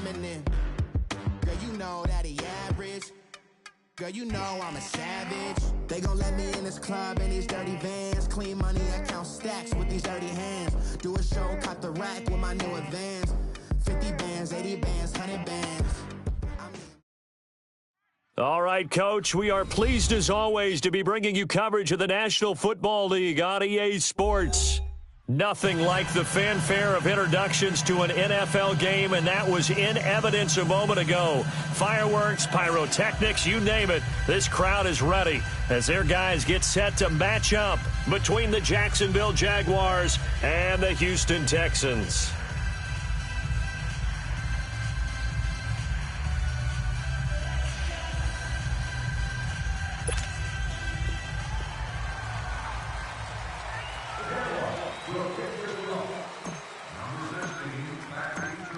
feminine. Girl, you know that he average. Girl, you know I'm a savage. They gon' let me in this club in these dirty vans. Clean money, I count stacks with these dirty hands. Do a show, caught the rack with my new advance. 50 bands, 80 bands, 100 bands. All right, Coach, we are pleased as always to be bringing you coverage of the National Football League on EA Sports. Nothing like the fanfare of introductions to an NFL game, and that was in evidence a moment ago. Fireworks, pyrotechnics, you name it. This crowd is ready as their guys get set to match up between the Jacksonville Jaguars and the Houston Texans.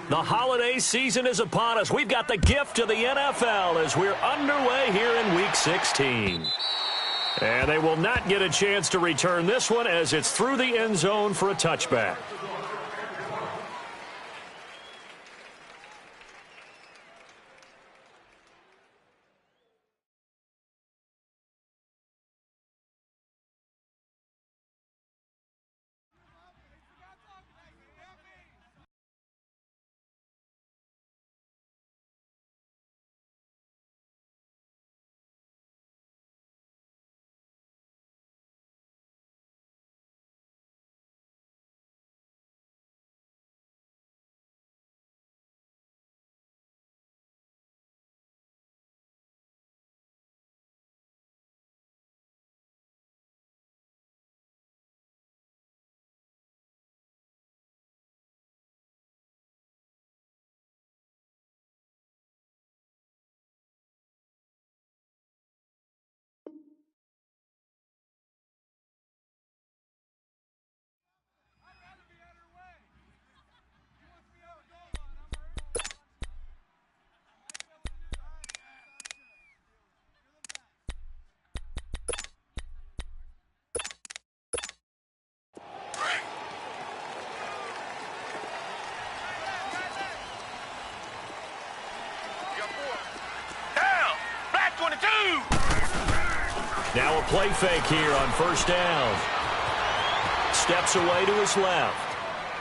The holiday season is upon us. We've got the gift of the NFL as we're underway here in Week 16. And they will not get a chance to return this one as it's through the end zone for a touchback. Now a play fake here on first down. Steps away to his left.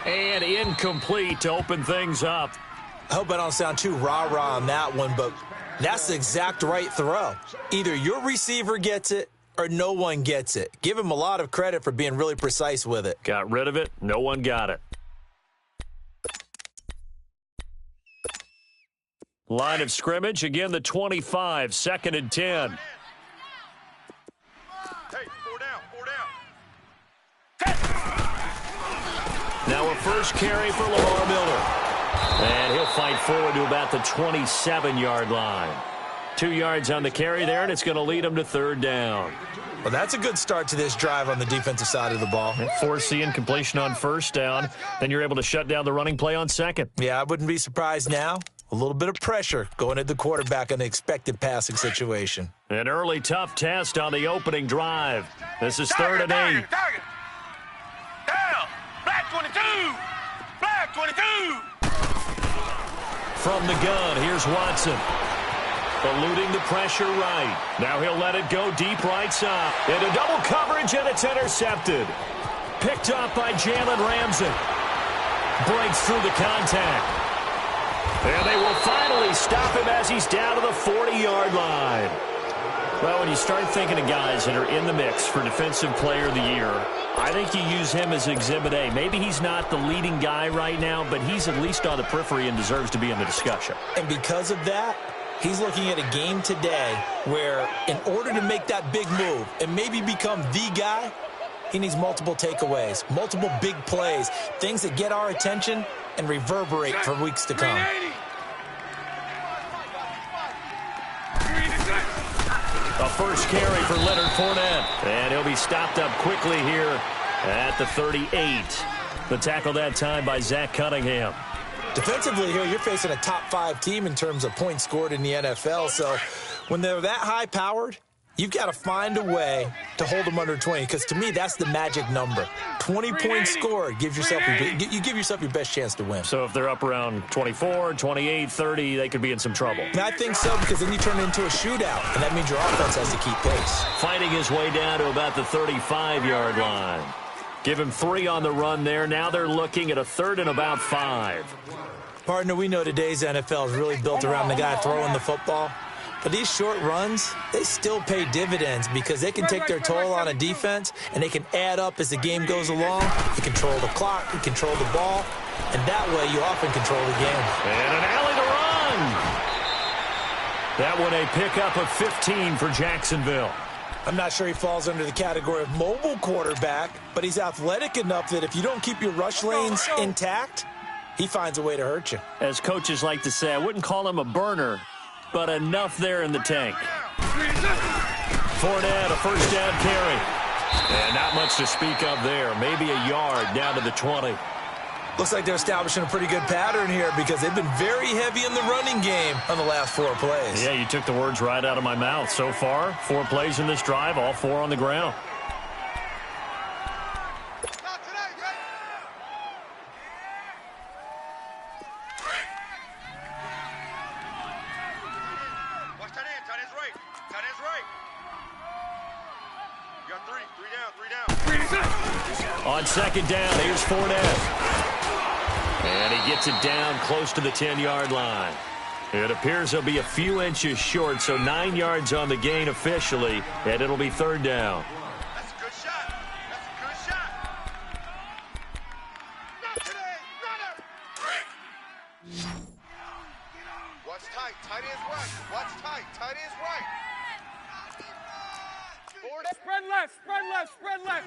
And incomplete to open things up. I hope I don't sound too rah-rah on that one, but that's the exact right throw. Either your receiver gets it or no one gets it. Give him a lot of credit for being really precise with it. Got rid of it. No one got it. Line of scrimmage. Again, the 25. 2nd and 10. Now a first carry for Lamar Miller. And he'll fight forward to about the 27-yard line. 2 yards on the carry there, and it's going to lead him to 3rd down. Well, that's a good start to this drive on the defensive side of the ball. Force the incompletion on first down. Then you're able to shut down the running play on second. Yeah, I wouldn't be surprised now. A little bit of pressure going at the quarterback in the expected passing situation. An early tough test on the opening drive. This is 3rd and 8. Down! Black 22! Black 22! From the gun, here's Watson. Eluding the pressure right. Now he'll let it go deep right side. Into double coverage, and it's intercepted. Picked up by Jalen Ramsey. Breaks through the contact. And they will finally stop him as he's down to the 40-yard line. Well, when you start thinking of guys that are in the mix for Defensive Player of the Year, I think you use him as Exhibit A. Maybe he's not the leading guy right now, but he's at least on the periphery and deserves to be in the discussion. And because of that, he's looking at a game today where in order to make that big move and maybe become the guy, he needs multiple takeaways, multiple big plays, things that get our attention and reverberate for weeks to come. A first carry for Leonard Fournette. And he'll be stopped up quickly here at the 38. The tackle that time by Zach Cunningham. Defensively here, you're facing a top 5 team in terms of points scored in the NFL. So when they're that high-powered, you've got to find a way to hold them under 20, because to me, that's the magic number. 20 points scored gives yourself you give yourself your best chance to win. So if they're up around 24, 28, 30, they could be in some trouble. And I think so, because then you turn it into a shootout, and that means your offense has to keep pace. Fighting his way down to about the 35-yard line. Give him 3 on the run there. Now they're looking at a 3rd and about 5. Partner, we know today's NFL is really built around the guy throwing the football. But these short runs, they still pay dividends because they can take their toll on a defense, and they can add up as the game goes along. You control the clock, you control the ball, and that way you often control the game. And an alley to run. That one a pickup of 15 for Jacksonville. I'm not sure he falls under the category of mobile quarterback, but he's athletic enough that if you don't keep your rush lanes intact, he finds a way to hurt you. As coaches like to say, I wouldn't call him a burner, but enough there in the tank. Fournette, a first down carry. And not much to speak of there. Maybe a yard down to the 20. Looks like they're establishing a pretty good pattern here because they've been very heavy in the running game on the last 4 plays. Yeah, you took the words right out of my mouth. So far, 4 plays in this drive, all 4 on the ground. On second down, here's Fournette. And he gets it down close to the 10-yard line. It appears he'll be a few inches short, so 9 yards on the gain officially, and it'll be 3rd down. That's a good shot. That's a good shot. Not today. Not ever. Watch tight. Tight ends right. Watch tight. Tight ends right. Spread left, spread left, spread left.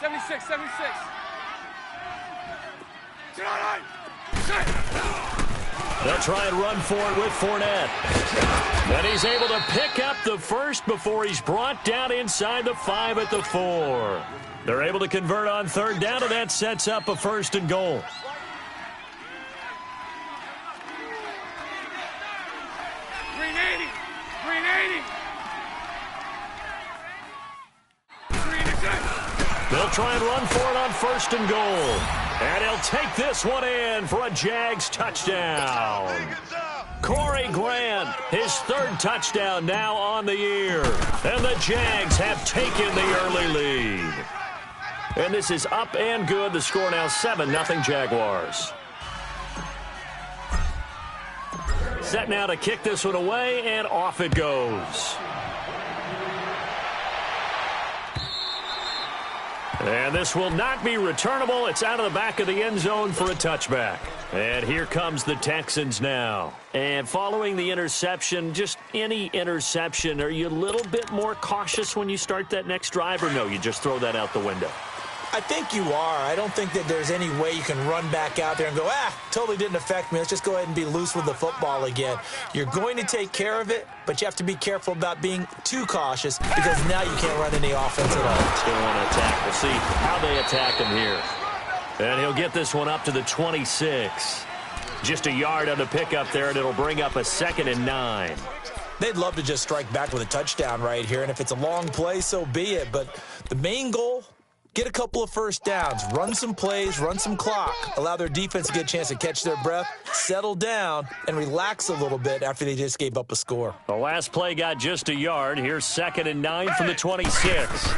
76, 76. They'll try and run for it with Fournette. And he's able to pick up the first before he's brought down inside the 5 at the 4. They're able to convert on 3rd down, and that sets up a 1st and goal. They'll try and run for it on 1st and goal. And he'll take this one in for a Jags touchdown. Corey Grant, his 3rd touchdown now on the year. And the Jags have taken the early lead. And this is up and good. The score now 7-0 Jaguars. Set now to kick this one away, and off it goes. And this will not be returnable. It's out of the back of the end zone for a touchback. And here comes the Texans now. And following the interception, just any interception, are you a little bit more cautious when you start that next drive, or no, you just throw that out the window? I think you are. I don't think that there's any way you can run back out there and go, totally didn't affect me. Let's just go ahead and be loose with the football again. You're going to take care of it, but you have to be careful about being too cautious because now you can't run any offense at all. Still want to attack. We'll see how they attack him here. And he'll get this one up to the 26. Just a yard on the pickup there, and it'll bring up a 2nd and 9. They'd love to just strike back with a touchdown right here, and if it's a long play, so be it. But the main goal, get a couple of 1st downs, run some plays, run some clock, allow their defense to get a chance to catch their breath, settle down, and relax a little bit after they just gave up a score. The last play got just a yard. Here's 2nd and 9 from the 26.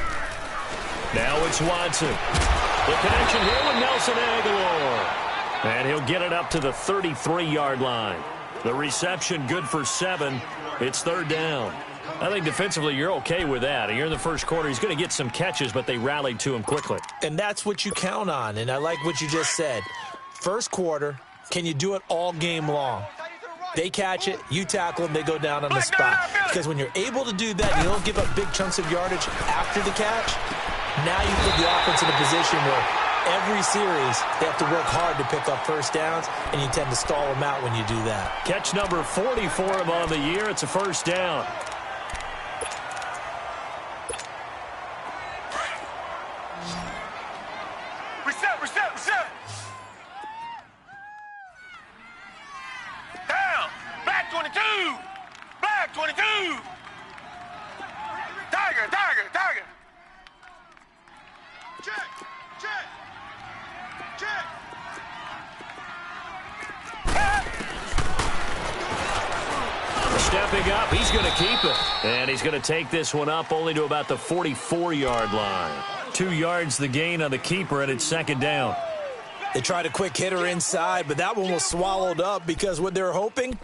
Now it's Watson. The connection here with Nelson Aguilar. And he'll get it up to the 33-yard line. The reception good for 7. It's 3rd down. I think defensively you're okay with that. Here in the first quarter, he's going to get some catches, but they rallied to him quickly. And that's what you count on, and I like what you just said. First quarter, can you do it all game long? They catch it, you tackle them, they go down on the spot. Because when you're able to do that, you don't give up big chunks of yardage after the catch. Now you put the offense in a position where every series they have to work hard to pick up 1st downs, and you tend to stall them out when you do that. Catch number 40 for him on the year. It's a 1st down. Reset. Down. Black 22. Black 22. Tiger. Check. Stepping up, he's going to keep it. And he's going to take this one up only to about the 44-yard line. 2 yards the gain on the keeper, and it's second down. They tried a quick hitter inside, but that one was swallowed up because what they're hoping,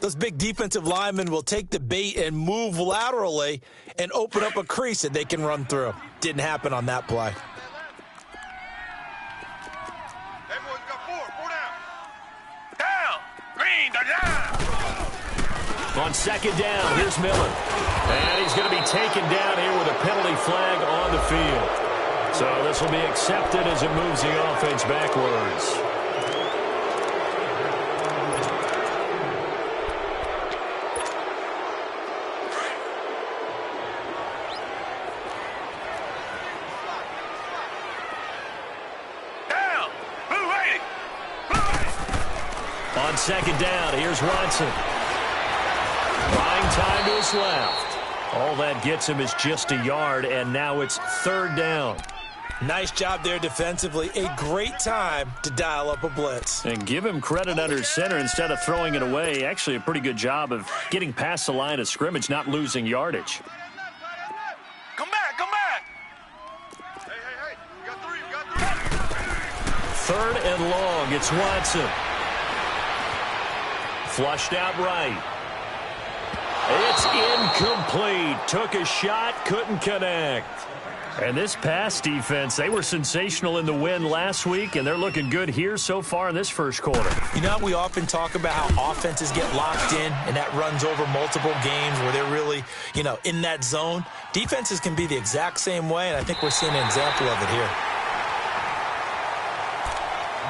those big defensive linemen will take the bait and move laterally and open up a crease that they can run through. Didn't happen on that play. Everyone's got four down. Down. Green, down. On second down, here's Miller. And he's going to be taken down here with a penalty flag on the field. So this will be accepted as it moves the offense backwards. Down. Blue 80. On second down, here's Watson. Buying time to his left. All that gets him is just a yard, and now it's third down. Nice job there defensively. A great time to dial up a blitz. And give him credit under center instead of throwing it away. Actually, a pretty good job of getting past the line of scrimmage, not losing yardage. Come back. Hey. You got three. Third and long. It's Watson. Flushed out right. It's incomplete. Took a shot, couldn't connect. And this pass defense, they were sensational in the win last week, and they're looking good here so far in this first quarter. You know, we often talk about how offenses get locked in, and that runs over multiple games where they're really, in that zone. Defenses can be the exact same way, and I think we're seeing an example of it here.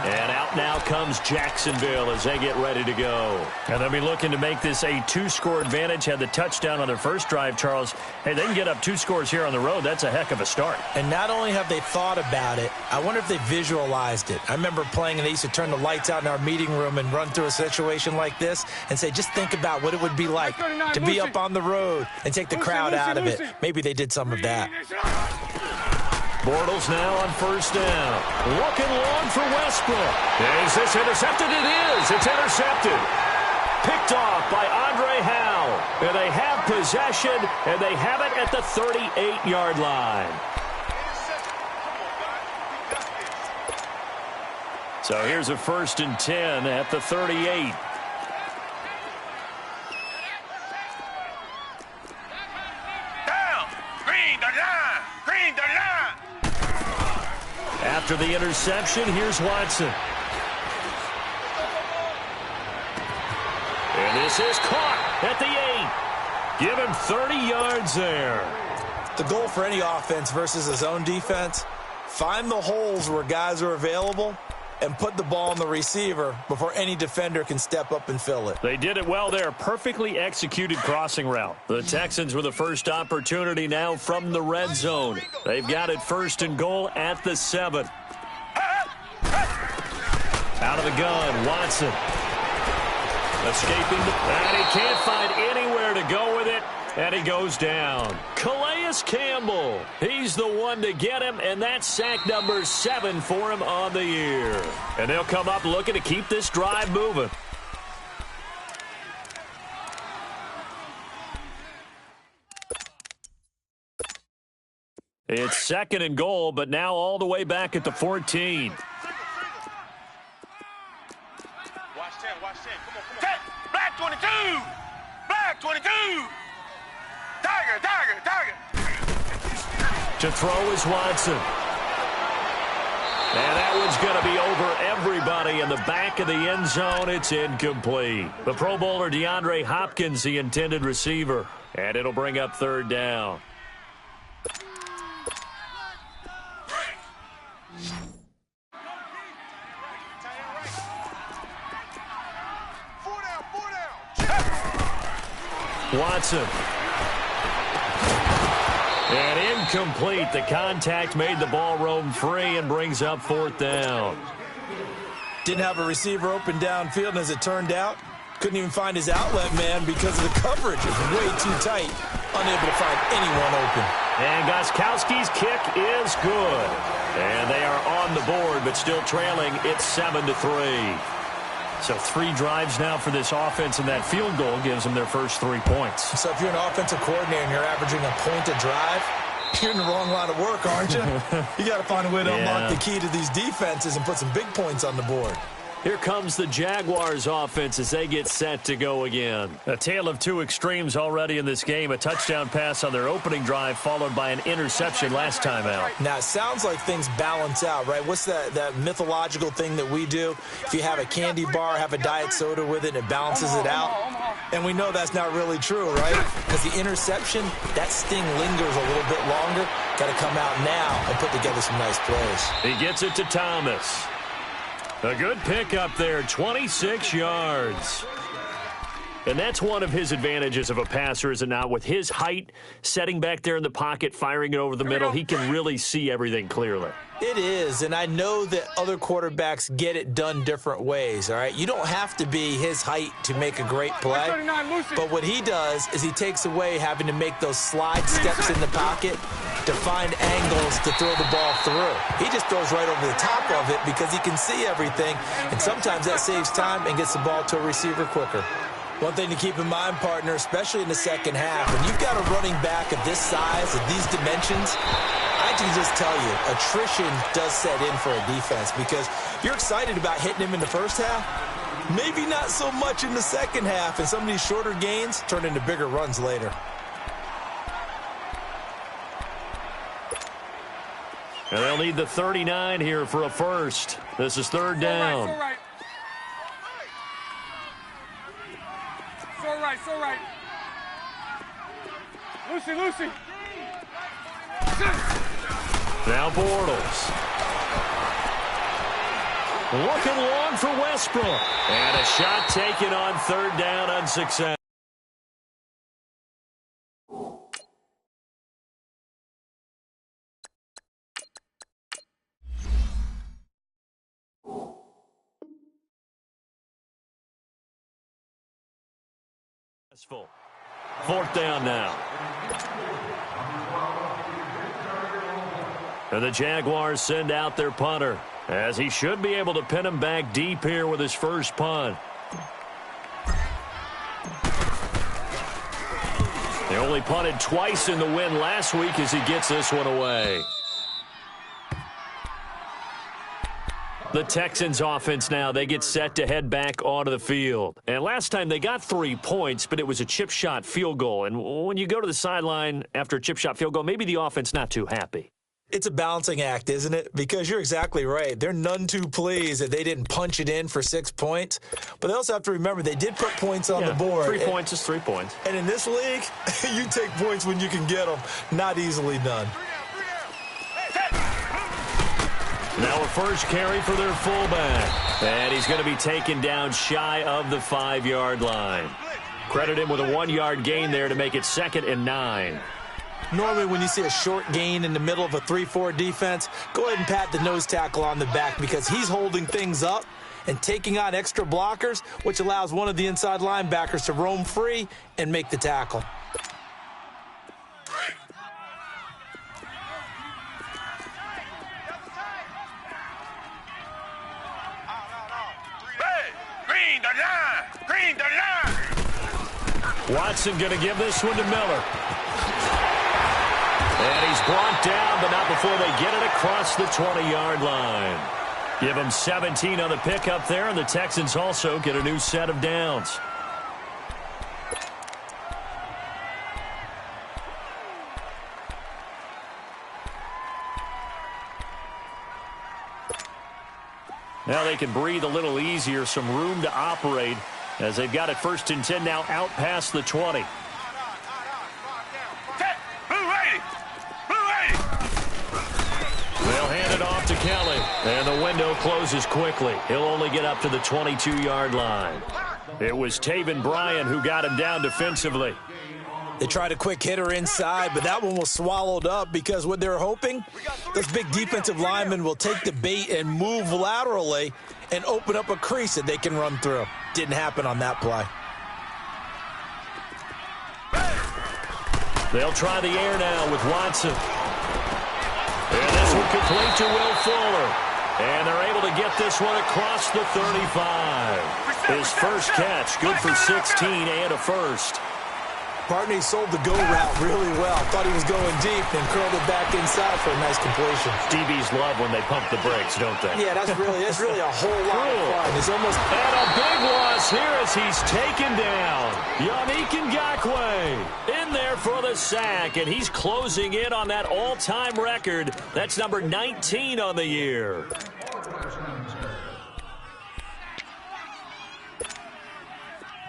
And out now comes Jacksonville as they get ready to go. And they'll be looking to make this a 2-score advantage. Had the touchdown on their first drive, Charles. Hey, they can get up 2 scores here on the road. That's a heck of a start. And not only have they thought about it, I wonder if they visualized it. I remember playing, and they used to turn the lights out in our meeting room and run through a situation like this and say, just think about what it would be like to be up on the road and take the crowd out of it. Maybe they did some of that. Bortles now on first down. Looking long for Westbrook. Is this intercepted? It is. It's intercepted. Picked off by Andre Howe. And they have possession, and they have it at the 38-yard line. So here's a 1st and 10 at the 38. Down. Green, the line. After the interception, here's Watson. And this is caught at the 8. Give him 30 yards there. The goal for any offense versus a zone defense, find the holes where guys are available and put the ball on the receiver before any defender can step up and fill it. They did it well there. Perfectly executed crossing route. The Texans with the first opportunity now from the red zone. They've got it 1st and goal at the 7. Out of the gun, Watson. Escaping, and he can't find anywhere to go with it, and he goes down. Calais Campbell, he's the one to get him, and that's sack number 7 for him on the year. And they'll come up looking to keep this drive moving. It's 2nd and goal, but now all the way back at the 14. Watch 10. Come on. Black 22. Black 22. Tiger. To throw is Watson. And that one's going to be over everybody in the back of the end zone. It's incomplete. The Pro Bowler DeAndre Hopkins, the intended receiver. And it'll bring up 3rd down. Watson. And incomplete. The contact made the ball roam free and brings up 4th down. Didn't have a receiver open downfield, and as it turned out, couldn't even find his outlet man because of the coverage. It was way too tight, unable to find anyone open. And Gostkowski's kick is good. And they are on the board, but still trailing. It's 7-3. So 3 drives now for this offense, and that field goal gives them their first 3 points. So if you're an offensive coordinator and you're averaging a point a drive, you're in the wrong line of work, aren't you? You got to find a way to unlock the key to these defenses and put some big points on the board. Here comes the Jaguars offense as they get set to go again. A tale of 2 extremes already in this game. A touchdown pass on their opening drive followed by an interception last time out. Now, it sounds like things balance out, right? What's that mythological thing that we do? If you have a candy bar, have a diet soda with it, and it balances it out. And we know that's not really true, right? Because the interception, that sting lingers a little bit longer. Got to come out now and put together some nice plays. He gets it to Thomas. A good pick up there, 26 yards. And that's one of his advantages of a passer, is it not? With his height, setting back there in the pocket, firing it over the middle, he can really see everything clearly. It is, and I know that other quarterbacks get it done different ways, all right? You don't have to be his height to make a great play, but what he does is he takes away having to make those slide steps in the pocket to find angles to throw the ball through. He just throws right over the top of it because he can see everything, and sometimes that saves time and gets the ball to a receiver quicker. One thing to keep in mind, partner, especially in the second half, when you've got a running back of this size, of these dimensions, I can just tell you, attrition does set in for a defense because you're excited about hitting him in the first half, maybe not so much in the second half, and some of these shorter gains turn into bigger runs later. And they'll need the 39 here for a first. This is third down. So right. Lucy. Now Bortles. Looking long for Westbrook. And a shot taken on third down, unsuccessful. Fourth down now. And the Jaguars send out their punter, as he should be able to pin him back deep here with his first punt. They only punted twice in the win last week as he gets this one away. The Texans offense now, they get set to head back onto the field. And last time they got 3 points, but it was a chip shot field goal. And when you go to the sideline after a chip shot field goal, maybe the offense not too happy. It's a balancing act, isn't it? Because you're exactly right. They're none too pleased that they didn't punch it in for 6 points. But they also have to remember they did put points on the board. 3 points is 3 points. And in this league, you take points when you can get them. Not easily done. Now a first carry for their fullback. And he's going to be taken down shy of the 5-yard line. Credit him with a 1-yard gain there to make it 2nd and 9. Normally when you see a short gain in the middle of a 3-4 defense, go ahead and pat the nose tackle on the back because he's holding things up and taking on extra blockers, which allows one of the inside linebackers to roam free and make the tackle. Watson going to give this one to Miller. And he's brought down, but not before they get it across the 20-yard line. Give them 17 on the pickup there, and the Texans also get a new set of downs. Now they can breathe a little easier, some room to operate as they've got it 1st and 10 now out past the 20. They'll hand it off to Kelly, and the window closes quickly. He'll only get up to the 22-yard line. It was Taven Bryan who got him down defensively. They tried a quick hitter inside, but that one was swallowed up because what they're hoping, those big defensive linemen will take the bait and move laterally and open up a crease that they can run through. Didn't happen on that play. They'll try the air now with Watson. And this one complete to Will Fuller. And they're able to get this one across the 35. His first catch, good for 16 and a first. Partner, he sold the go route really well. Thought he was going deep and curled it back inside for a nice completion. DBs love when they pump the brakes, don't they? Yeah, that's really a whole lot of fun. It's almost... And a big loss here as he's taken down. Yannick Ngakoue in there for the sack, and he's closing in on that all-time record. That's number 19 on the year.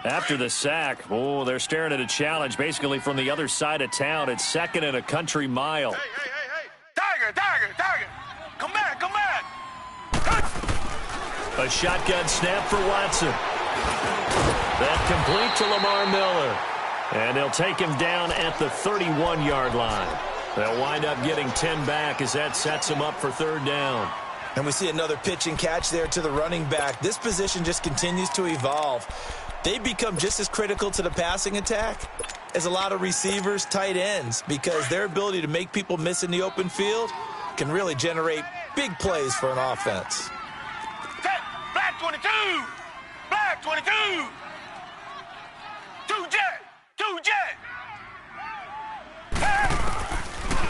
After the sack, they're staring at a challenge basically from the other side of town. It's second and a country mile. Hey. Tiger. Come back. A shotgun snap for Watson. That complete to Lamar Miller. And they'll take him down at the 31-yard line. They'll wind up getting 10 back as that sets him up for third down. And we see another pitch and catch there to the running back. This position just continues to evolve. They become just as critical to the passing attack as a lot of receivers, tight ends, because their ability to make people miss in the open field can really generate big plays for an offense. Black 22. Two jet.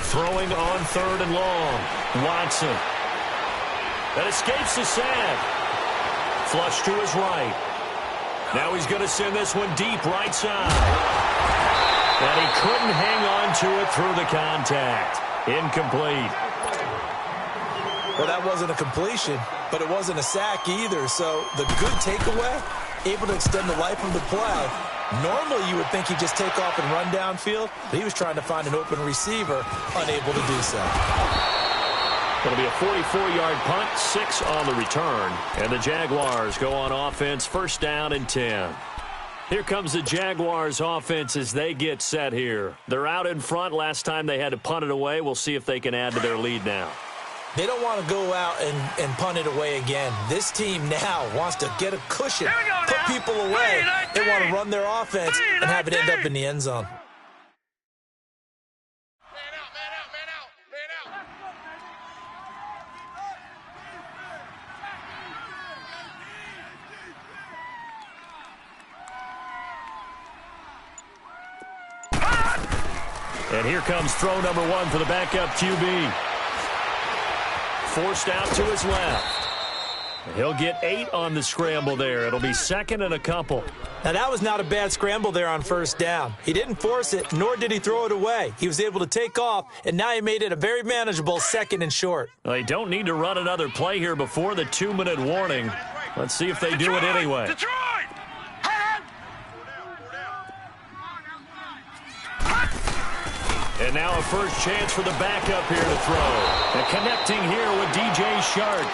Throwing on third and long. Watson. That escapes the sack. Flush to his right. Now he's going to send this one deep right side. And he couldn't hang on to it through the contact. Incomplete. Well, that wasn't a completion, but it wasn't a sack either. So the good takeaway, able to extend the life of the play. Normally you would think he'd just take off and run downfield, but he was trying to find an open receiver, unable to do so. It'll be a 44-yard punt, 6 on the return. And the Jaguars go on offense, first down and 10. Here comes the Jaguars offense as they get set here. They're out in front. Last time they had to punt it away. We'll see if they can add to their lead now. They don't want to go out and punt it away again. This team now wants to get a cushion, put people away. They want to run their offense and have it end up in the end zone. And here comes throw number 1 for the backup QB. Forced out to his left. He'll get 8 on the scramble there. It'll be second and a couple. Now, that was not a bad scramble there on first down. He didn't force it, nor did he throw it away. He was able to take off, and now he made it a very manageable second and short. They don't need to run another play here before the 2-minute warning. Let's see if they do it anyway. Detroit! And now a first chance for the backup here to throw. And connecting here with DJ Shark.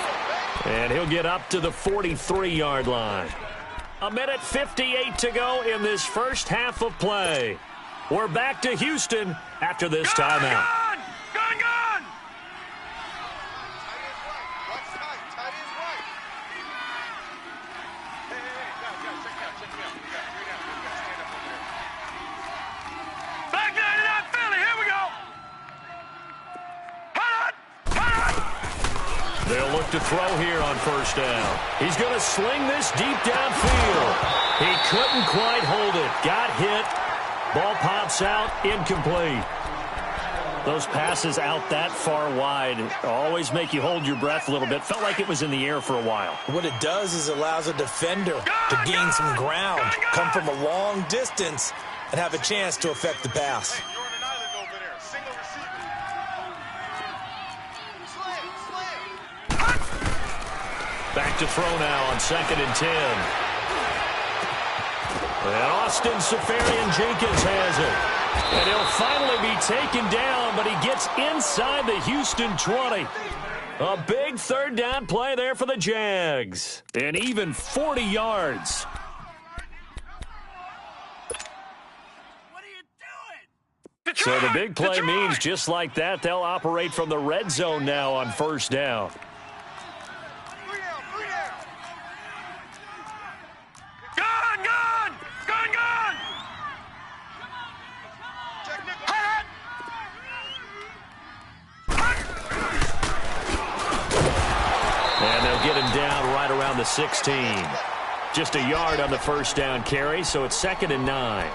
And he'll get up to the 43-yard line. 1:58 to go in this first half of play. We're back to Houston after this timeout. Gone! Watch tight is right. Hey, guys, check me out. We got 3 down. We got to stand up over there. Back 99 Philly, here we go. They'll look to throw here on first down. He's going to sling this deep downfield. He couldn't quite hold it. Got hit. Ball pops out. Incomplete. Those passes out that far wide always make you hold your breath a little bit. Felt like it was in the air for a while. What it does is allows a defender to gain some ground, come from a long distance, and have a chance to affect the pass. You're on an island over there. Single receiver. Slam. Back to throw now on second and 10. And Austin Seferian-Jenkins has it. And he'll finally be taken down, but he gets inside the Houston 20. A big third down play there for the Jags. And even 40 yards. So the big play means just like that, they'll operate from the red zone now on first down. Gone! the 16. Just a yard on the first down carry, so it's 2nd and 9.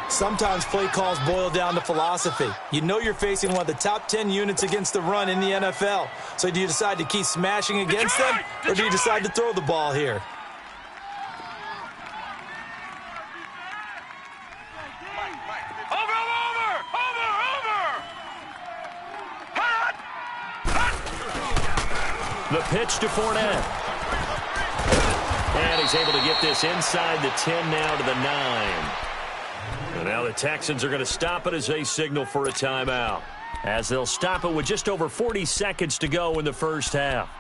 Sometimes play calls boil down to philosophy. You know you're facing one of the top 10 units against the run in the NFL. So do you decide to keep smashing against them, or do you decide to throw the ball here? The pitch to Fournette. And he's able to get this inside the 10 now to the 9. And now the Texans are going to stop it as they signal for a timeout, as they'll stop it with just over 40 seconds to go in the first half.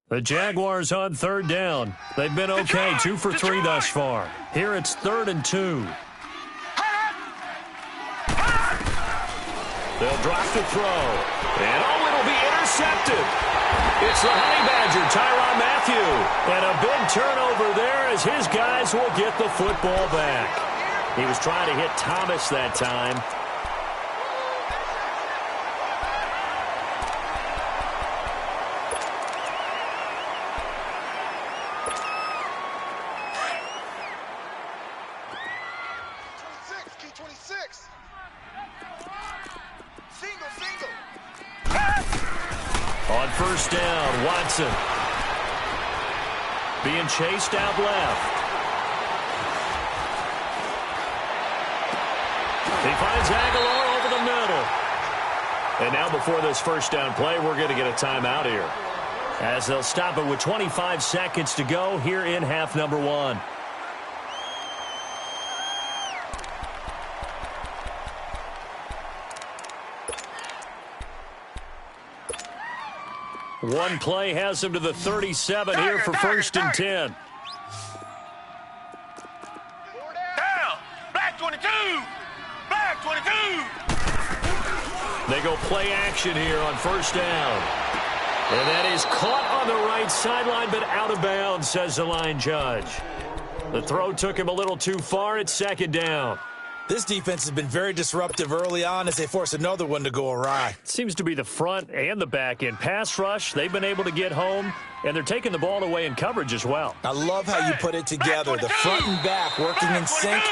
The Jaguars on 3rd down. They've been okay, 2 for 3 thus far. Here it's 3rd and 2. They'll drop the throw. And it'll be intercepted. It's the Honey Badger, Tyrann Mathieu. And a big turnover there as his guys will get the football back. He was trying to hit Thomas that time. On 1st down, Watson being chased out left. He finds Aguilar over the middle. And now before this 1st down play, we're going to get a timeout here, as they'll stop it with 25 seconds to go here in half number 1. One play has him to the 37 here for 1st and 10. Down. Black 22. Black 22. They go play action here on 1st down. And that is caught on the right sideline, but out of bounds, says the line judge. The throw took him a little too far. It's 2nd down. This defense has been very disruptive early on as they force another one to go awry. Seems to be the front and the back end. Pass rush, they've been able to get home, and they're taking the ball away in coverage as well. I love how you put it together. The front and back working in sync,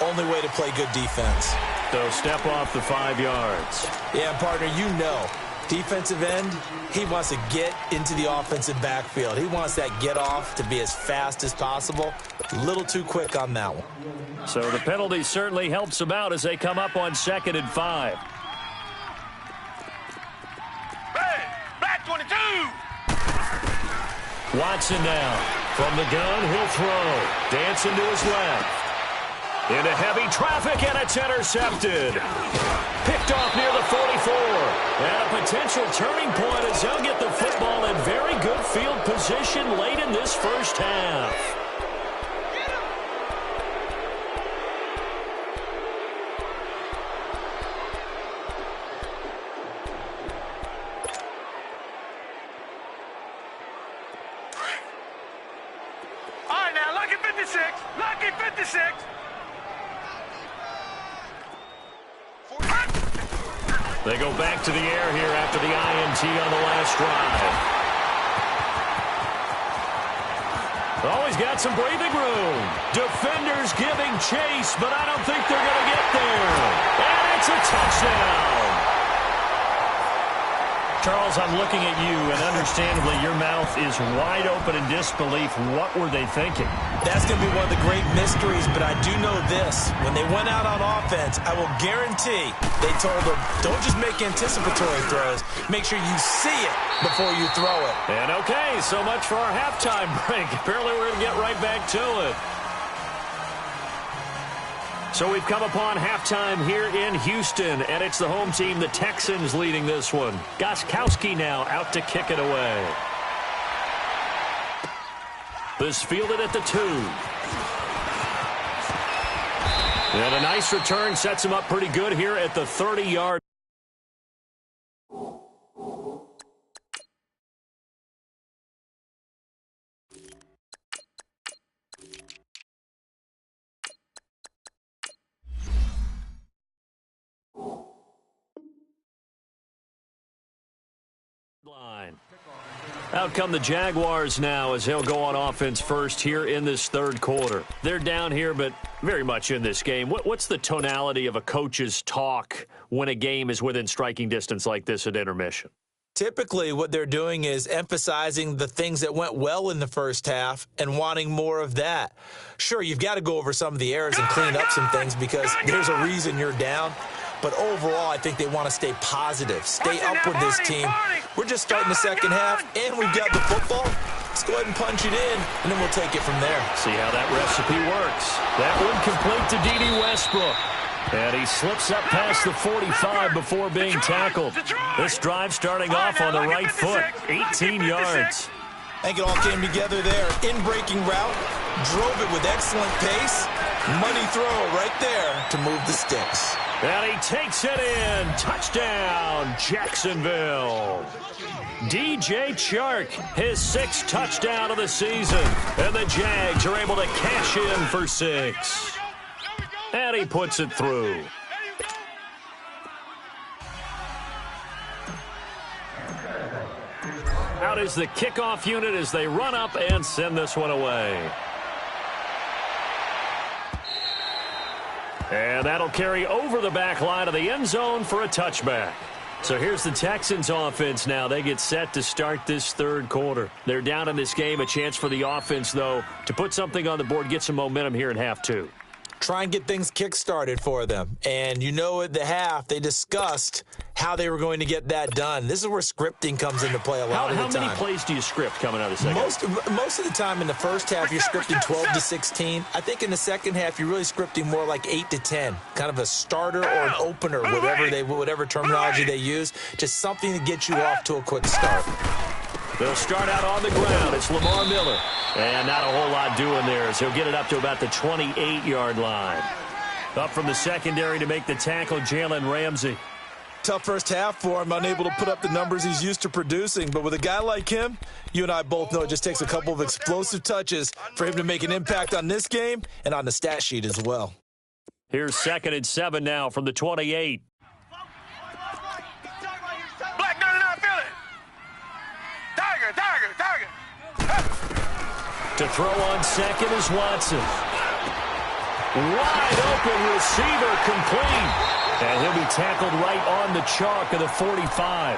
only way to play good defense. So step off the 5 yards. Yeah, partner, you know, defensive end, he wants to get into the offensive backfield. He wants that get off to be as fast as possible. A little too quick on that one. So the penalty certainly helps them out as they come up on 2nd and 5. Hey, Black 22. Watson now. From the gun, he'll throw. Dancing to his left. Into heavy traffic, and it's intercepted. Picked off near the 44. And a potential turning point as they'll get the football in very good field position late in this first half. All right, now, lucky 56. Lucky 56. They go back to the air here after the INT on the last drive. Always got some breathing room. Defenders giving chase, but I don't think they're going to get there. And it's a touchdown. Charles, I'm looking at you, and understandably, your mouth is wide open in disbelief. What were they thinking? That's going to be one of the great mysteries, but I do know this. When they went out on offense, I will guarantee they told them, don't just make anticipatory throws. Make sure you see it before you throw it. And okay, so much for our halftime break. Apparently, we're going to get right back to it. So we've come upon halftime here in Houston, and it's the home team, the Texans, leading this one. Gostkowski now out to kick it away. This fielded at the 2. And a nice return sets him up pretty good here at the 30-yard Line. Out come the Jaguars now as they'll go on offense first here in this third quarter. They're down here, but very much in this game. What's the tonality of a coach's talk when a game is within striking distance like this at intermission? Typically, what they're doing is emphasizing the things that went well in the first half and wanting more of that. Sure, you've got to go over some of the errors and clean up some things because there's a reason you're down. But overall, I think they want to stay positive, stay up with this team. We're just starting the second half, and we've got the football. Let's go ahead and punch it in, and then we'll take it from there. See how that recipe works. That one complete to D.D. Westbrook. And he slips up past the 45 before being tackled. This drive starting off on the right foot, 18 yards. I think it all came together there. In-breaking route, drove it with excellent pace. Money throw right there to move the sticks. And he takes it in. Touchdown, Jacksonville. DJ Chark, his 6th touchdown of the season. And the Jags are able to cash in for 6. And he puts it through. Out is the kickoff unit as they run up and send this one away. And that'll carry over the back line of the end zone for a touchback. So here's the Texans offense now. They get set to start this third quarter. They're down in this game. A chance for the offense, though, to put something on the board, get some momentum here in half two. Try and get things kick-started for them. And you know at the half, they discussed how they were going to get that done. This is where scripting comes into play a lot of the time. How many plays do you script coming out of the second? Most of the time in the first half, you're scripting 12 to 16. I think in the second half, you're really scripting more like 8 to 10. Kind of a starter or an opener, whatever terminology they use. Just something to get you off to a quick start. They'll start out on the ground. It's Lamar Miller. And not a whole lot doing there as he'll get it up to about the 28-yard line. Up from the secondary to make the tackle, Jalen Ramsey. Tough first half for him, unable to put up the numbers he's used to producing. But with a guy like him, you and I both know it just takes a couple of explosive touches for him to make an impact on this game and on the stat sheet as well. Here's 2nd and 7 now from the 28. To throw on second is Watson. Wide open receiver complete. And he'll be tackled right on the chalk of the 45.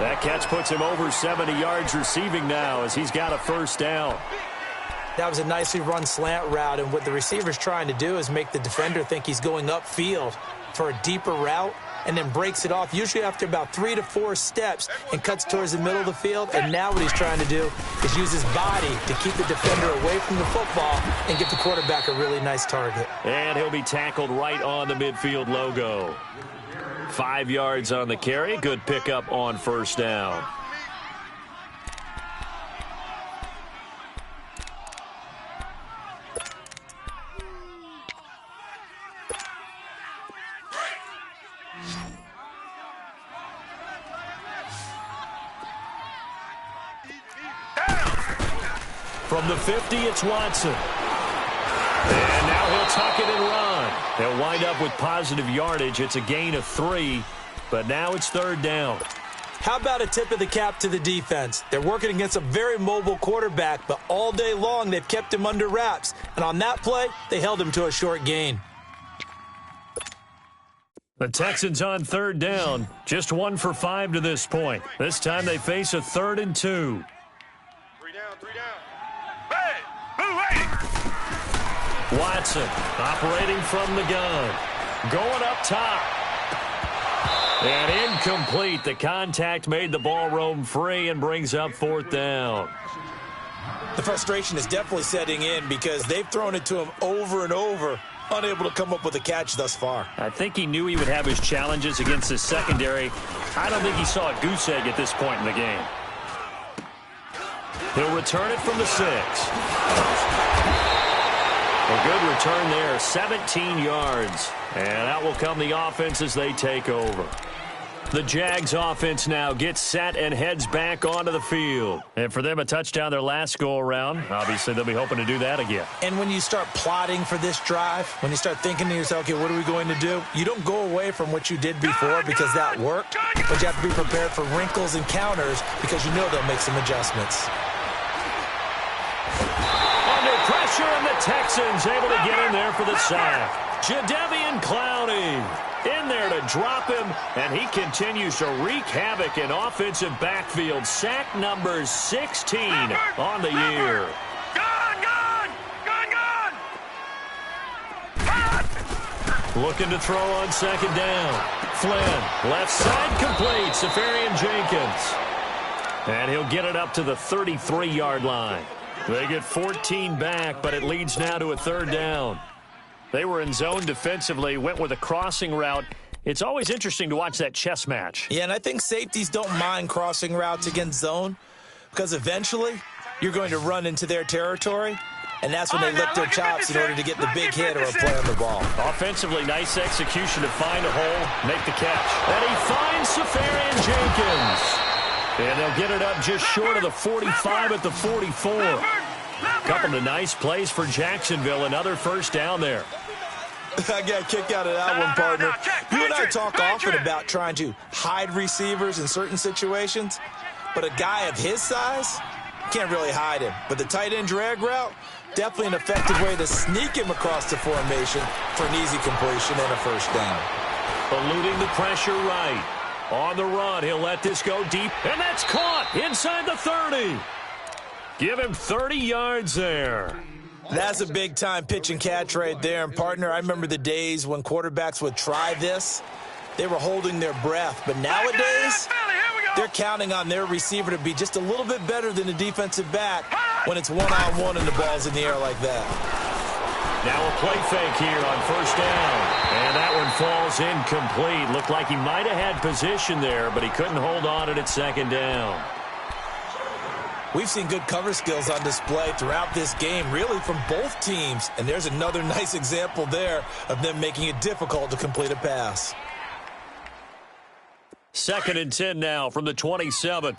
That catch puts him over 70 yards receiving now as he's got a first down. That was a nicely run slant route, and what the receiver's trying to do is make the defender think he's going upfield for a deeper route, and then breaks it off, usually after about 3 to 4 steps, and cuts towards the middle of the field. And now what he's trying to do is use his body to keep the defender away from the football and get the quarterback a really nice target. And he'll be tackled right on the midfield logo. 5 yards on the carry. Good pickup on first down. From the 50, it's Watson. And now he'll tuck it and run. They'll wind up with positive yardage. It's a gain of 3, but now it's 3rd down. How about a tip of the cap to the defense? They're working against a very mobile quarterback, but all day long they've kept him under wraps. And on that play, they held him to a short gain. The Texans on 3rd down. Just 1 for 5 to this point. This time they face a 3rd and 2. 3 down, 3 down. Watson operating from the gun. Going up top. And incomplete. The contact made the ball roam free and brings up 4th down. The frustration is definitely setting in because they've thrown it to him over and over, unable to come up with a catch thus far. I think he knew he would have his challenges against his secondary. I don't think he saw a goose egg at this point in the game. He'll return it from the 6. A good return there, 17 yards. And out will come the offense as they take over. The Jags offense now gets set and heads back onto the field. And for them, a touchdown their last go-around. Obviously, they'll be hoping to do that again. And when you start plotting for this drive, when you start thinking to yourself, okay, what are we going to do? You don't go away from what you did before because that worked, but you have to be prepared for wrinkles and counters because you know they'll make some adjustments. Under pressure, and the Texans able to get in there for the sack. Jadeveon Clowney in there to drop him, and he continues to wreak havoc in offensive backfield. Sack number 16 on the year. Looking to throw on second down. Flynn, left side complete. Safarian Jenkins. And he'll get it up to the 33-yard line. They get 14 back, but it leads now to a third down. They were in zone defensively, went with a crossing route. It's always interesting to watch that chess match. Yeah, and I think safeties don't mind crossing routes against zone because eventually you're going to run into their territory, and that's when they lick their chops in order to get the big hit or a play on the ball. Offensively, nice execution to find a hole, make the catch. And he finds Safarian Jenkins. And they'll get it up just short of the 45 at the 44. Couple of nice plays for Jacksonville. Another first down there. I got a kick out of that one, partner. You and I talk often about trying to hide receivers in certain situations, but a guy of his size can't really hide him. But the tight end drag route, definitely an effective way to sneak him across the formation for an easy completion and a first down. Eluding the pressure right. On the run, he'll let this go deep, and that's caught inside the 30. Give him 30 yards there. That's a big-time pitch and catch right there. And, partner, I remember the days when quarterbacks would try this. They were holding their breath. But nowadays, they're counting on their receiver to be just a little bit better than the defensive back when it's one-on-one and the ball's in the air like that. Now a play fake here on first down. And that one falls incomplete. Looked like he might have had position there, but he couldn't hold on at second down. We've seen good cover skills on display throughout this game, really from both teams. And there's another nice example there of them making it difficult to complete a pass. 2nd and 10 now from the 27.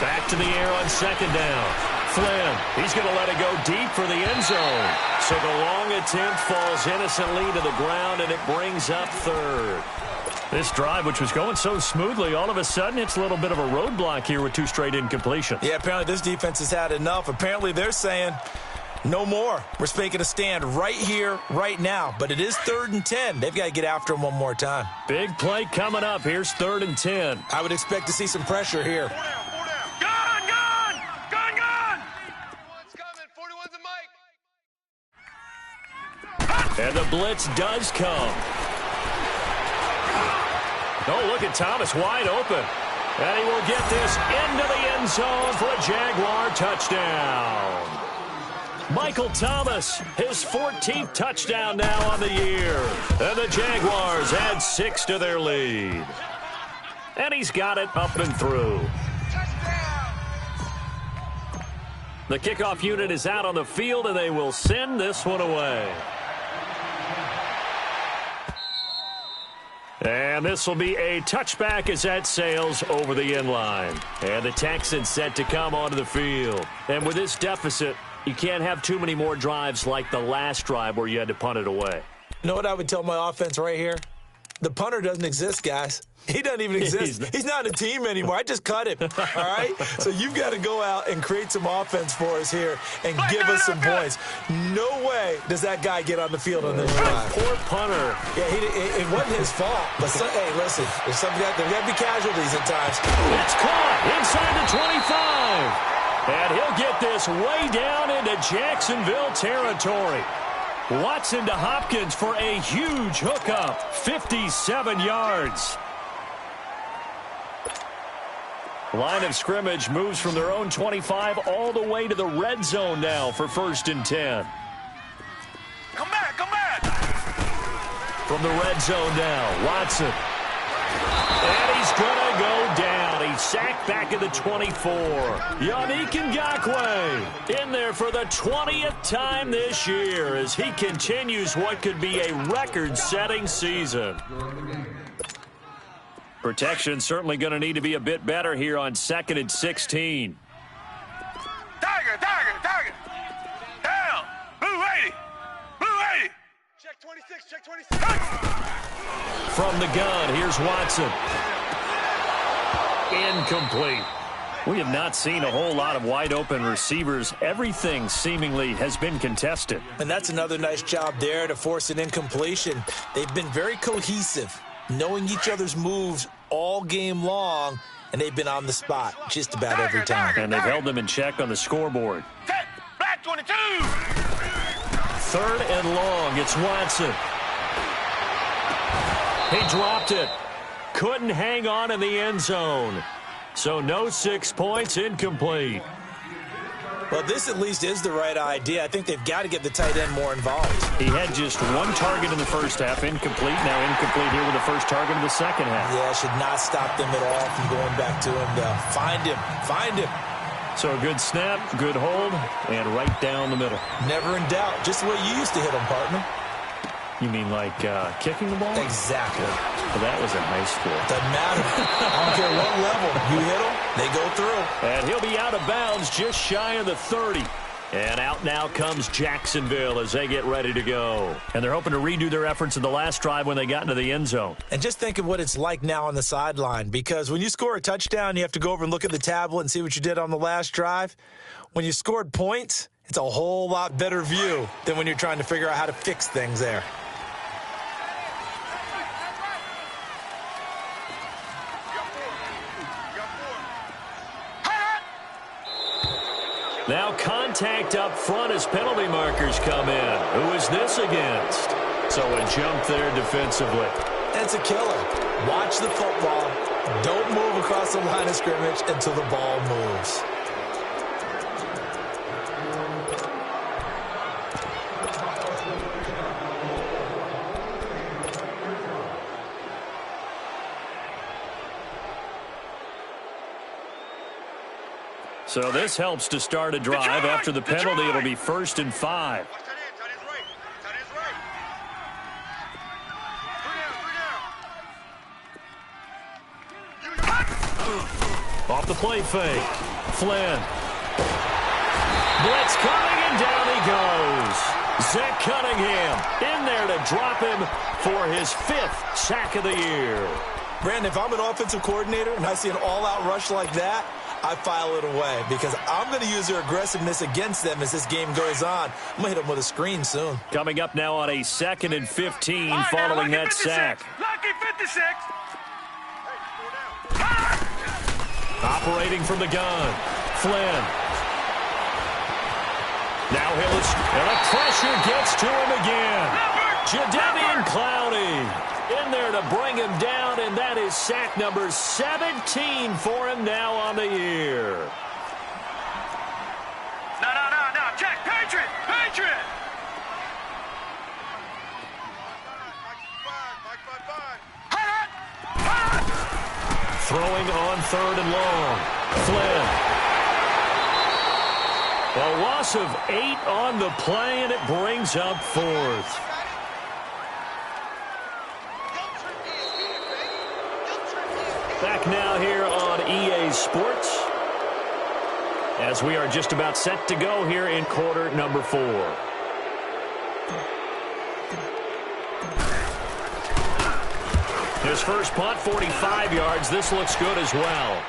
Back to the air on second down. Flynn, he's going to let it go deep for the end zone. So the long attempt falls innocently to the ground, and it brings up third. This drive, which was going so smoothly, all of a sudden it's a little bit of a roadblock here with 2 straight incompletions. Yeah, apparently this defense has had enough. Apparently they're saying, no more. We're making a stand right here, right now. But it is 3rd and 10. They've got to get after him one more time. Big play coming up. Here's 3rd and 10. I would expect to see some pressure here. And the blitz does come. Oh, look at Thomas wide open. And he will get this into the end zone for a Jaguar touchdown. Michael Thomas, his 14th touchdown now on the year. And the Jaguars add 6 to their lead. And he's got it up and through. The kickoff unit is out on the field, and they will send this one away. And this will be a touchback as that sails over the end line. And the Texans set to come onto the field. And with this deficit, you can't have too many more drives like the last drive where you had to punt it away. You know what I would tell my offense right here? The punter doesn't exist, guys. He doesn't even exist. He's not a team anymore. I just cut him, all right? So you've got to go out and create some offense for us here and give us some points. No way does that guy get on the field on this drive. Poor punter. Yeah, it wasn't his fault. But, hey, listen, there's got to be casualties at times. It's caught inside the 25. And he'll get this way down into Jacksonville territory. Watson to Hopkins for a huge hookup. 57 yards. Line of scrimmage moves from their own 25 all the way to the red zone now for 1st and 10. Come back, come back. From the red zone now, Watson. And he's going to go down. He He's sacked back at the 24. Yannick Ngakoue in there for the 20th time this year as he continues what could be a record-setting season. Protection certainly going to need to be a bit better here on 2nd and 16. Tiger! Down! Blue 80! Blue 80! Check 26, check 26! From the gun, here's Watson. Incomplete. We have not seen a whole lot of wide-open receivers. Everything seemingly has been contested. And that's another nice job there to force an incompletion. They've been very cohesive, knowing each other's moves all game long, and they've been on the spot just about every time. And they've held them in check on the scoreboard. Set! Black 22! 3rd and long, it's Watson. He dropped it. Couldn't hang on in the end zone. So no 6 points, incomplete. Well, this at least is the right idea. I think they've got to get the tight end more involved. He had just 1 target in the first half, incomplete. Now incomplete here with the first target in the second half. Yeah, should not stop them at all from going back to him, though. Find him. So a good snap, good hold, and right down the middle. Never in doubt. Just the way you used to hit them, partner. You mean like kicking the ball? Exactly. Well, that was in high school. Doesn't matter. I don't care what level. You hit them, they go through. And he'll be out of bounds just shy of the 30. And out now comes Jacksonville as they get ready to go. And they're hoping to redo their efforts in the last drive when they got into the end zone. And just think of what it's like now on the sideline, because when you score a touchdown, you have to go over and look at the tablet and see what you did on the last drive. When you scored points, it's a whole lot better view than when you're trying to figure out how to fix things there. Now contact up front as penalty markers come in. Who is this against? So a jump there defensively. That's a killer. Watch the football. Don't move across the line of scrimmage until the ball moves. So this helps to start a drive. After the penalty, it'll be 1st and 5. Watch tight end, tight end's right. Tight end's right. 3 down. Off the play fake. Flynn. Blitz coming, and down he goes. Zach Cunningham in there to drop him for his 5th sack of the year. Brandon, if I'm an offensive coordinator and I see an all-out rush like that, I file it away because I'm going to use their aggressiveness against them as this game goes on. I'm going to hit them with a screen soon. Coming up now on a 2nd and 15 following that sack. Lucky 56. Operating from the gun. Flynn. Now Hillis, and the pressure gets to him again. Jadeveon Clowney in there to bring him down, and that is sack number 17 for him now on the year. No. Check. Patriot. Throwing on 3rd and long. Flynn. A loss of 8 on the play, and it brings up 4th. Back now here on EA Sports as we are just about set to go here in quarter number 4. His first punt, 45 yards. This looks good as well.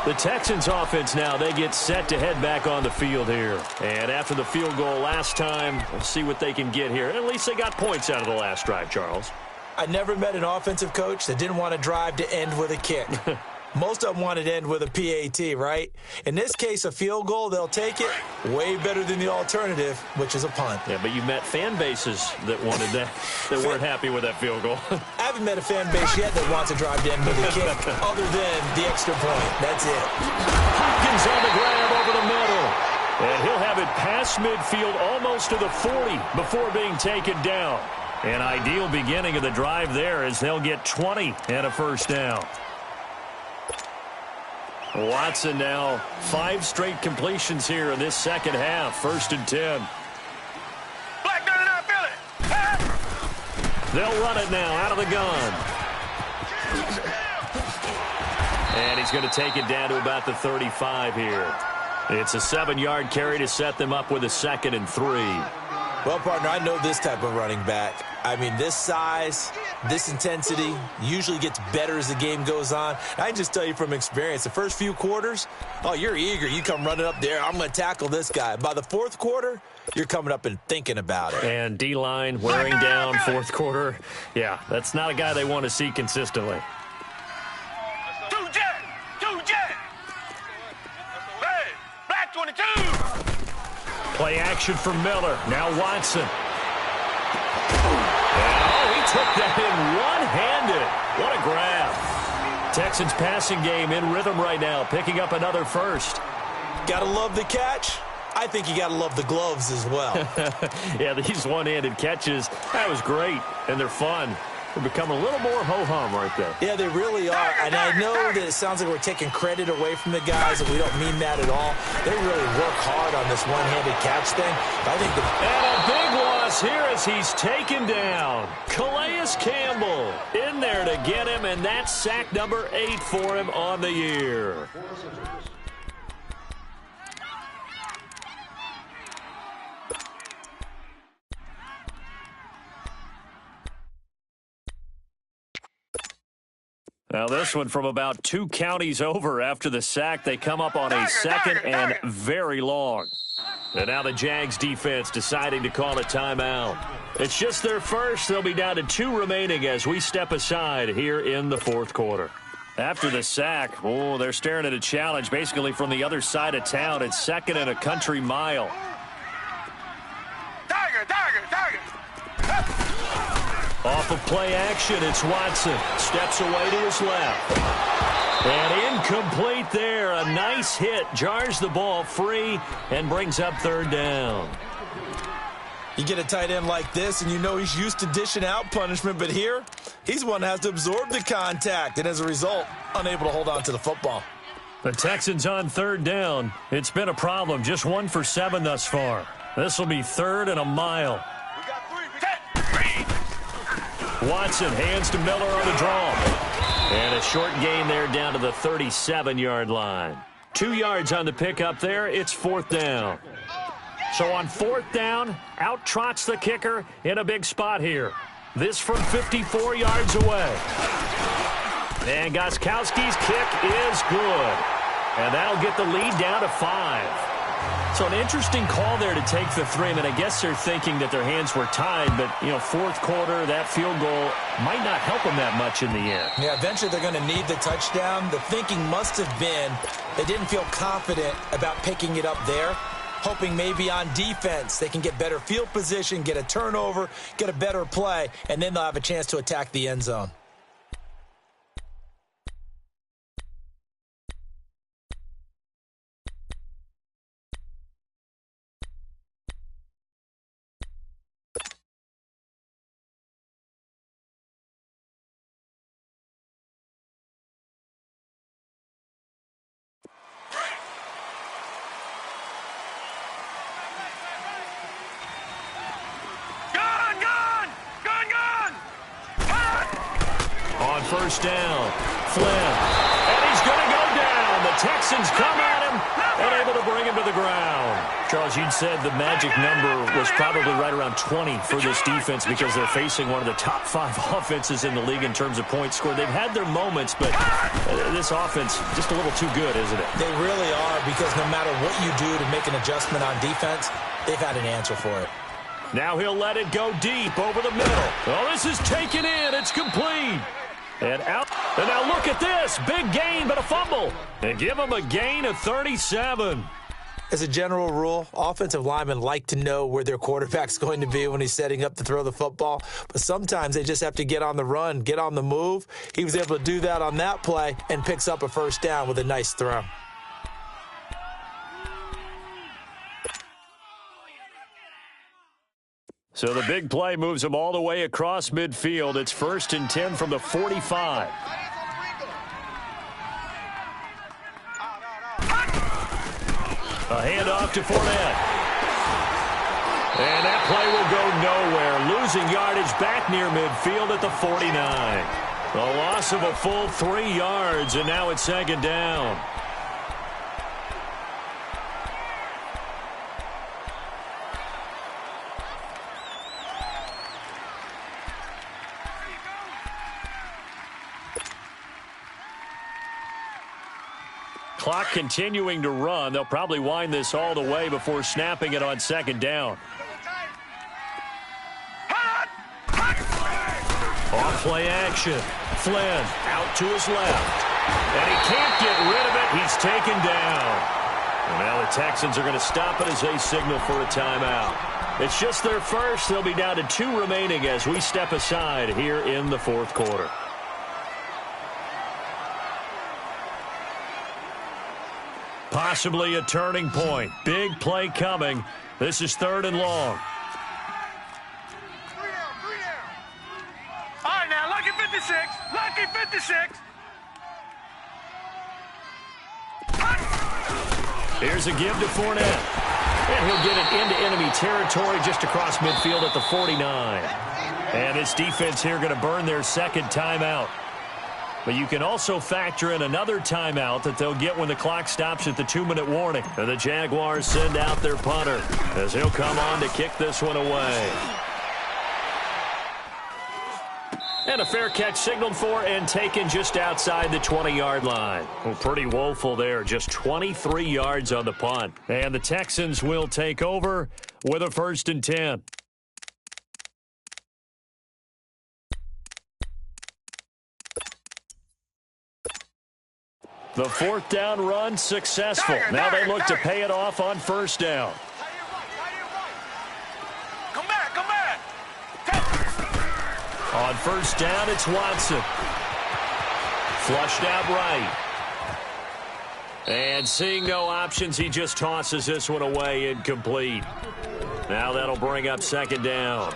The Texans offense now, they get set to head back on the field here. And after the field goal last time, we'll see what they can get here. At least they got points out of the last drive, Charles. I never met an offensive coach that didn't want to drive to end with a kick. Most of them wanted to end with a PAT, right? In this case, a field goal, they'll take it. Way better than the alternative, which is a punt. Yeah, but you met fan bases that wanted that, that weren't happy with that field goal. I haven't met a fan base yet that wants to drive to end with a kick other than the extra point. That's it. Hopkins on the grab over the middle. And he'll have it past midfield almost to the 40 before being taken down. An ideal beginning of the drive there as they'll get 20 and a first down. Watson now 5 straight completions here in this second half. 1st and 10. Black 99 Philly. They'll run it now out of the gun. And he's going to take it down to about the 35 here. It's a 7-yard carry to set them up with a 2nd and 3. Well, partner, I know this type of running back. I mean, this size, this intensity usually gets better as the game goes on. I can just tell you from experience, the first few quarters, oh, you're eager. You come running up there, I'm going to tackle this guy. By the 4th quarter, you're coming up and thinking about it. And D-line wearing down 4th quarter. Yeah, that's not a guy they want to see consistently. Two jet. Hey, Black 22. Play action for Miller. Now Watson. Oh, he took that in one-handed. What a grab. Texans passing game in rhythm right now, picking up another first. Gotta love the catch. I think you gotta love the gloves as well. Yeah, these one-handed catches, that was great, and they're fun. They become a little more ho-hum right there. Yeah, they really are. And I know that it sounds like we're taking credit away from the guys, and we don't mean that at all. They really work hard on this one-handed catch thing. But I think and a big loss here as he's taken down. Calais Campbell in there to get him, and that's sack number 8 for him on the year. Now this one from about 2 counties over after the sack. They come up on a 2nd and very long. And now the Jags defense deciding to call a timeout. It's just their first. They'll be down to 2 remaining as we step aside here in the 4th quarter. After the sack, oh, they're staring at a challenge basically from the other side of town. It's 2nd and a country mile. Tiger. Off of play action, it's Watson. Steps away to his left. And incomplete there. A nice hit. Jars the ball free and brings up 3rd down. you get a tight end like this, and you know he's used to dishing out punishment, but here, he's one that has to absorb the contact, and as a result, unable to hold on to the football. The Texans on 3rd down. It's been a problem. Just 1 for 7 thus far. This will be 3rd and a mile. Watson hands to Miller on the draw. And a short gain there down to the 37-yard line. 2 yards on the pickup there. It's 4th down. So on 4th down, out trots the kicker in a big spot here. This from 54 yards away. And Gostkowski's kick is good. And that'll get the lead down to 5. So an interesting call there to take the 3. I mean, I guess they're thinking that their hands were tied, but, you know, 4th quarter, that field goal might not help them that much in the end. Yeah, eventually they're going to need the touchdown. The thinking must have been they didn't feel confident about picking it up there, hoping maybe on defense they can get better field position, get a turnover, get a better play, and then they'll have a chance to attack the end zone. On 1st down, Flynn. And he's going to go down. The Texans come at him and able to bring him to the ground. Charles, you'd said the magic number was probably right around 20 for this defense because they're facing one of the top 5 offenses in the league in terms of points scored. They've had their moments, but this offense just a little too good, isn't it? They really are, because no matter what you do to make an adjustment on defense, they've had an answer for it. Now he'll let it go deep over the middle. Oh, this is taken in. It's complete. And out. And now look at this. Big gain, but a fumble. And give him a gain of 37. As a general rule, offensive linemen like to know where their quarterback's going to be when he's setting up to throw the football. But sometimes they just have to get on the run, get on the move. He was able to do that on that play and picks up a 1st down with a nice throw. So the big play moves them all the way across midfield. It's 1st and 10 from the 45. A handoff to Fournette. And that play will go nowhere. Losing yardage back near midfield at the 49. A loss of a full 3 yards, and now it's 2nd down. Clock continuing to run. They'll probably wind this all the way before snapping it on 2nd down. Off play action. Flynn out to his left. And he can't get rid of it. He's taken down. And now the Texans are going to stop it as they signal for a timeout. It's just their first. They'll be down to 2 remaining as we step aside here in the 4th quarter. Possibly a turning point. Big play coming. This is 3rd and long. 3 down, 3 down. All right, now, lucky 56. Lucky 56. Here's a give to Fournette. And he'll get it into enemy territory just across midfield at the 49. And this defense here going to burn their 2nd timeout. But you can also factor in another timeout that they'll get when the clock stops at the 2-minute warning. And the Jaguars send out their punter as he'll come on to kick this one away. And a fair catch signaled for and taken just outside the 20-yard line. Well, pretty woeful there, just 23 yards on the punt. And the Texans will take over with a 1st and 10. The 4th down run successful. Now they look to pay it off on 1st down. Come back, come back. On 1st down, it's Watson. Flushed out right. And seeing no options, he just tosses this one away incomplete. Now that'll bring up 2nd down.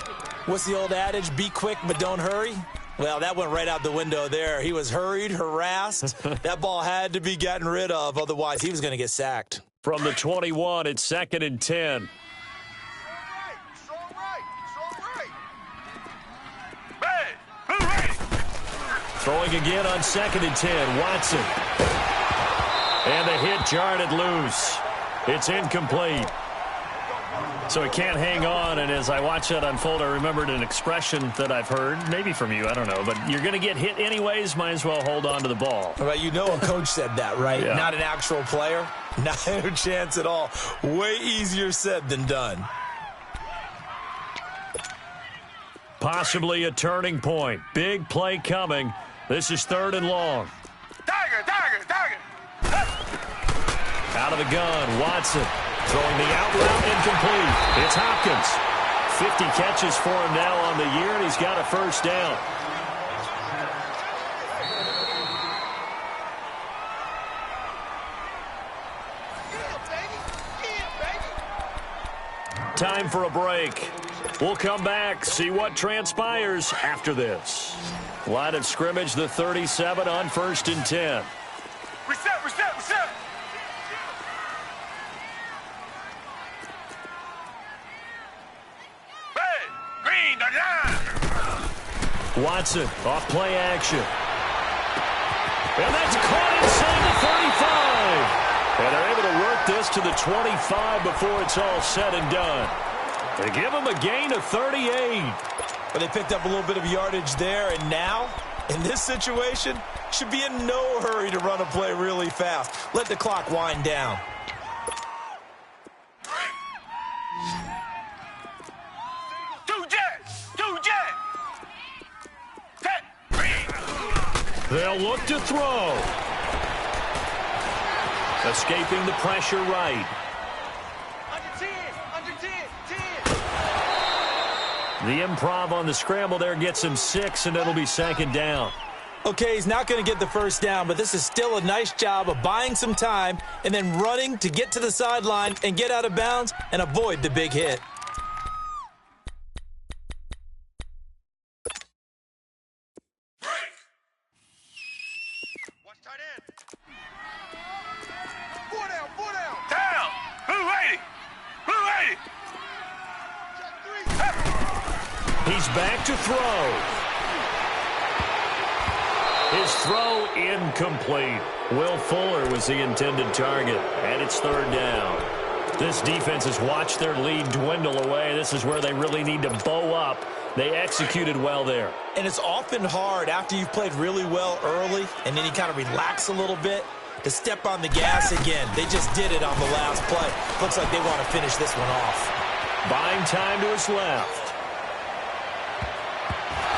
What's the old adage? Be quick, but don't hurry. Well, that went right out the window there. He was hurried, harassed. That ball had to be gotten rid of. Otherwise, he was going to get sacked. From the 21, it's 2nd and 10. Throwing again on 2nd and 10. Watson. And the hit jarred it loose. It's incomplete. So he can't hang on, and as I watch that unfold, I remembered an expression that I've heard, maybe from you, I don't know, but you're going to get hit anyways, might as well hold on to the ball. Well, you know a coach said that, right? Yeah. Not an actual player. Not a chance at all. Way easier said than done. Possibly a turning point. Big play coming. This is 3rd and long. Tiger. Out of the gun, Watson. Throwing the out route incomplete. It's Hopkins. 50 catches for him now on the year, and he's got a 1st down. Time for a break. We'll come back, see what transpires after this. Line of scrimmage, the 37 on 1st and 10. Reset. Watson, off play action. And that's caught inside the 35. And they're able to work this to the 25 before it's all said and done. They give him a gain of 38. But they picked up a little bit of yardage there, and now, in this situation, should be in no hurry to run a play really fast. Let the clock wind down. They'll look to throw. Escaping the pressure right. The improv on the scramble there gets him 6, and it'll be 2nd down. Okay, he's not going to get the 1st down, but this is still a nice job of buying some time and then running to get to the sideline and get out of bounds and avoid the big hit. He's back to throw. His throw incomplete. Will Fuller was the intended target, and it's third down. This defense has watched their lead dwindle away. This is where they really need to bow up. They executed well there. And it's often hard after you've played really well early and then you kind of relax a little bit to step on the gas again. They just did it on the last play. Looks like they want to finish this one off. Buying time to his left.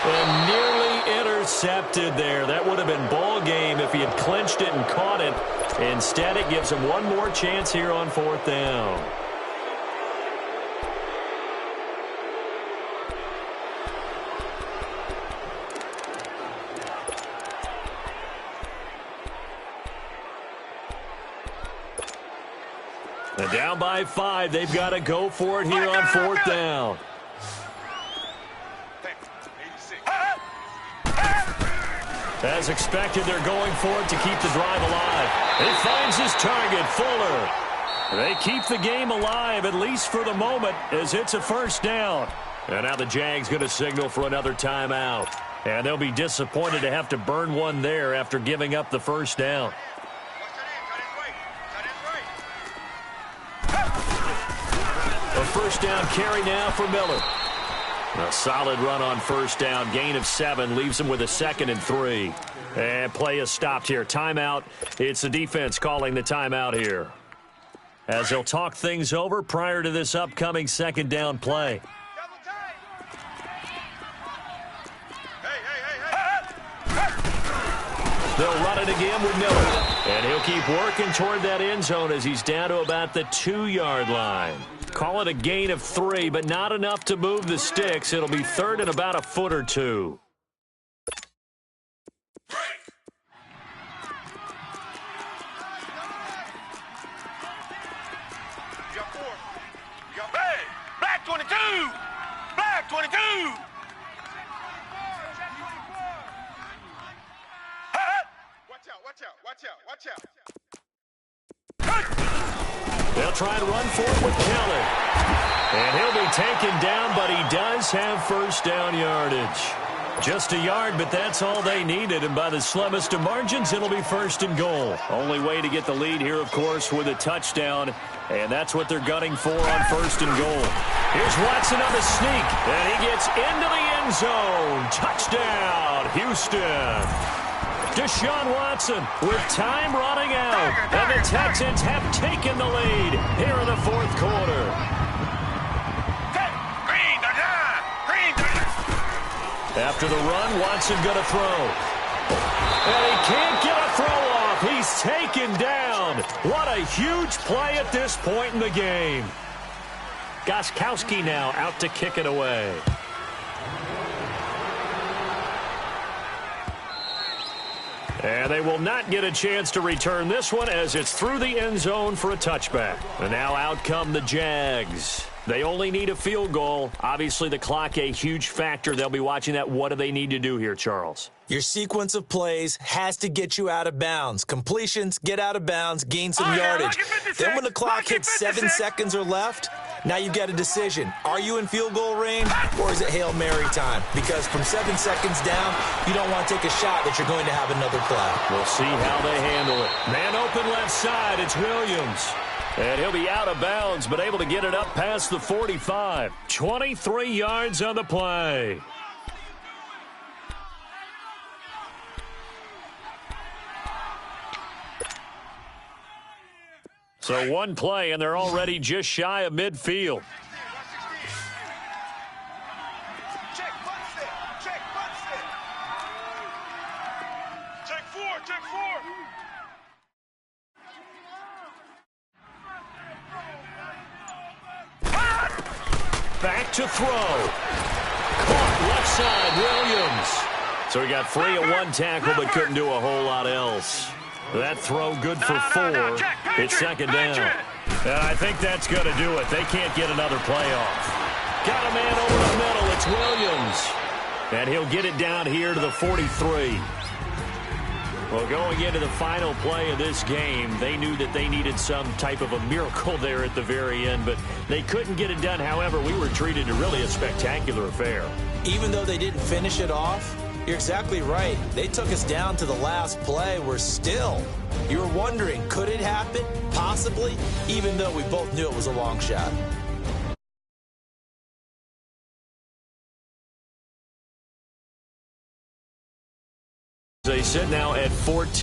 And nearly intercepted there. That would have been ball game if he had clinched it and caught it. Instead, it gives him one more chance here on fourth down. And down by 5. They've got to go for it here on fourth down. As expected, they're going for it to keep the drive alive. He finds his target, Fuller. They keep the game alive, at least for the moment, as it's a first down. And now the Jags going to signal for another timeout. And they'll be disappointed to have to burn one there after giving up the first down. A first down carry now for Miller. A solid run on first down. Gain of 7 leaves him with a 2nd and 3. And play is stopped here. Timeout. It's the defense calling the timeout here, as they'll talk things over prior to this upcoming second down play. They'll run it again with Miller. And he'll keep working toward that end zone as he's down to about the 2-yard line. Call it a gain of 3, but not enough to move the sticks. It'll be third and about a foot or 2. Black 22! Black 22! Watch out. They'll try and run for it with Kelly. And he'll be taken down, but he does have first down yardage. Just a yard, but that's all they needed. And by the slimmest of margins, it'll be first and goal. Only way to get the lead here, of course, with a touchdown. And that's what they're gunning for on first and goal. Here's Watson on the sneak. And he gets into the end zone. Touchdown, Houston. Deshaun Watson with time running out. And the Texans have taken the lead here in the fourth quarter. After the run, Watson going to throw. And he can't get a throw off. He's taken down. What a huge play at this point in the game. Gostkowski now out to kick it away. And they will not get a chance to return this one as it's through the end zone for a touchback. And now out come the Jags. They only need a field goal. Obviously, the clock a huge factor. They'll be watching that. What do they need to do here, Charles? Your sequence of plays has to get you out of bounds. Completions, get out of bounds, gain some yardage. Then when the clock hits 7 seconds or left, now you've got a decision. Are you in field goal range or is it Hail Mary time? Because from 7 seconds down, you don't want to take a shot that you're going to have another play. We'll see how they handle it. Man open left side, it's Williams. And he'll be out of bounds, but able to get it up past the 45. 23 yards on the play. So one play, and they're already just shy of midfield. Back to throw. Caught left side, Williams. So he got free of one tackle, but couldn't do a whole lot else. That throw good for 4. It's second down. And I think that's going to do it. They can't get another play off. Got a man over the middle. It's Williams. And he'll get it down here to the 43. Well, going into the final play of this game, they knew that they needed some type of a miracle there at the very end, but they couldn't get it done. However, we were treated to really a spectacular affair. Even though they didn't finish it off, you're exactly right. They took us down to the last play. We're still. You were wondering, could it happen? Possibly, even though we both knew it was a long shot. They sit now at 14.